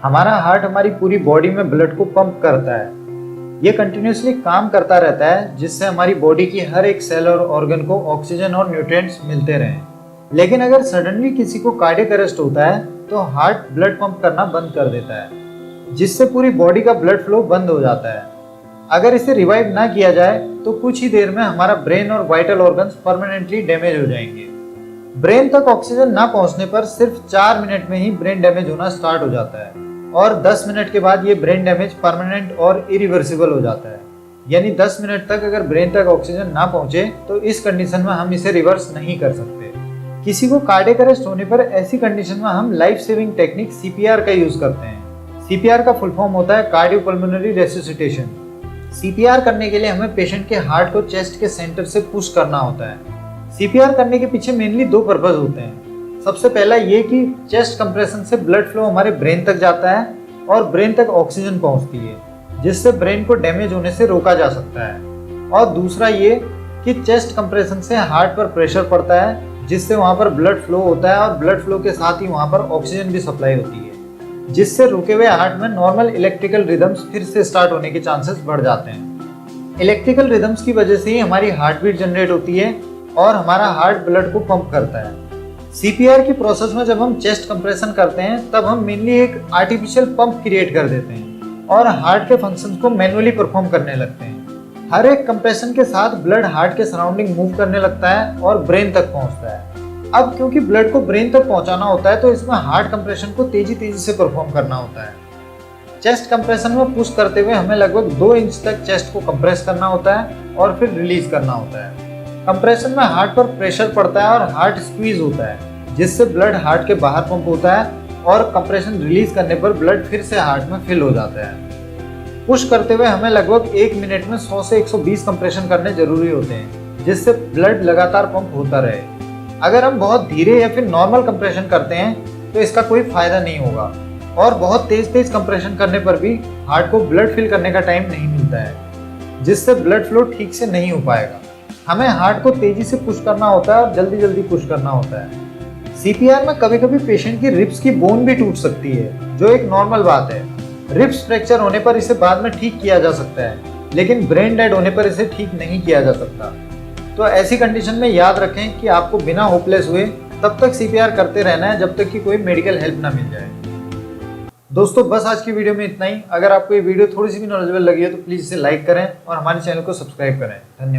हमारा हार्ट हमारी पूरी बॉडी में ब्लड को पंप करता है। ये कंटिन्यूसली काम करता रहता है जिससे हमारी बॉडी की हर एक सेल और ऑर्गन को ऑक्सीजन और न्यूट्रिएंट्स मिलते रहें। लेकिन अगर सडनली किसी को कार्डियक अरेस्ट होता है तो हार्ट ब्लड पंप करना बंद कर देता है, जिससे पूरी बॉडी का ब्लड फ्लो बंद हो जाता है। अगर इसे रिवाइव ना किया जाए तो कुछ ही देर में हमारा ब्रेन और वाइटल ऑर्गन्स परमानेंटली डैमेज हो जाएंगे। ब्रेन तक ऑक्सीजन ना पहुंचने पर सिर्फ 4 मिनट में ही ब्रेन डैमेज होना स्टार्ट हो जाता है और 10 मिनट के बाद ये ब्रेन डैमेज परमानेंट और इरिवर्सिबल हो जाता है। यानी 10 मिनट तक अगर ब्रेन तक ऑक्सीजन ना पहुंचे तो इस कंडीशन में हम इसे रिवर्स नहीं कर सकते। किसी को कार्डियक अरेस्ट होने पर ऐसी कंडीशन में हम लाइफ सेविंग टेक्निक सीपीआर का यूज करते हैं। सीपीआर का फुल फॉर्म होता है कार्डियोपल्मोनरी रेसुसिटेशन। सीपीआर करने के लिए हमें पेशेंट के हार्ट को चेस्ट के सेंटर से पुश करना होता है। सीपीआर करने के पीछे मेनली 2 पर्पस होते हैं। सबसे पहला ये कि चेस्ट कंप्रेशन से ब्लड फ्लो हमारे ब्रेन तक जाता है और ब्रेन तक ऑक्सीजन पहुंचती है, जिससे ब्रेन को डैमेज होने से रोका जा सकता है। और दूसरा ये कि चेस्ट कंप्रेशन से हार्ट पर प्रेशर पड़ता है, जिससे वहां पर ब्लड फ्लो होता है और ब्लड फ्लो के साथ ही वहां पर ऑक्सीजन भी सप्लाई होती है, जिससे रुके हुए हार्ट में नॉर्मल इलेक्ट्रिकल रिदम्स फिर से स्टार्ट होने के चांसेस बढ़ जाते हैं। इलेक्ट्रिकल रिदम्स की वजह से ही हमारी हार्ट बीट जनरेट होती है और हमारा हार्ट ब्लड को पंप करता है। सीपीआर की प्रोसेस में जब हम चेस्ट कंप्रेशन करते हैं तब हम मेनली एक आर्टिफिशियल पंप क्रिएट कर देते हैं और हार्ट के फंक्शंस को मैन्युअली परफॉर्म करने लगते हैं। हर एक कंप्रेशन के साथ ब्लड हार्ट के सराउंडिंग मूव करने लगता है और ब्रेन तक पहुंचता है। अब क्योंकि ब्लड को ब्रेन तक पहुंचाना होता है तो इसमें हार्ट कंप्रेशन को तेजी से परफॉर्म करना होता है। चेस्ट कंप्रेशन में पुश करते हुए हमें लगभग 2 इंच तक चेस्ट को कंप्रेस करना होता है और फिर रिलीज करना होता है। कंप्रेशन में हार्ट पर प्रेशर पड़ता है और हार्ट स्क्वीज होता है, जिससे ब्लड हार्ट के बाहर पंप होता है और कंप्रेशन रिलीज करने पर ब्लड फिर से हार्ट में फिल हो जाता है। पुश करते हुए हमें लगभग 1 मिनट में 100 से 120 कंप्रेशन करने जरूरी होते हैं, जिससे ब्लड लगातार पंप होता रहे। अगर हम बहुत धीरे या फिर नॉर्मल कंप्रेशन करते हैं तो इसका कोई फायदा नहीं होगा और बहुत तेज कंप्रेशन करने पर भी हार्ट को ब्लड फिल करने का टाइम नहीं मिलता है, जिससे ब्लड फ्लो ठीक से नहीं हो पाएगा। हमें हार्ट को तेजी से पुश करना होता है और जल्दी पुश करना होता है। सीपीआर में कभी कभी पेशेंट की रिब्स की बोन भी टूट सकती है, जो एक नॉर्मल बात है। रिब्स फ्रैक्चर होने पर इसे बाद में ठीक किया जा सकता है, लेकिन ब्रेन डेड होने पर इसे ठीक नहीं किया जा सकता। तो ऐसी कंडीशन में याद रखें कि आपको बिना होपलेस हुए तब तक सीपीआर करते रहना है जब तक कि कोई मेडिकल हेल्प ना मिल जाए। दोस्तों बस आज की वीडियो में इतना ही। अगर आपको ये वीडियो थोड़ी सी भी नॉलेजेबल लगी है तो प्लीज़ इसे लाइक करें और हमारे चैनल को सब्सक्राइब करें। धन्यवाद।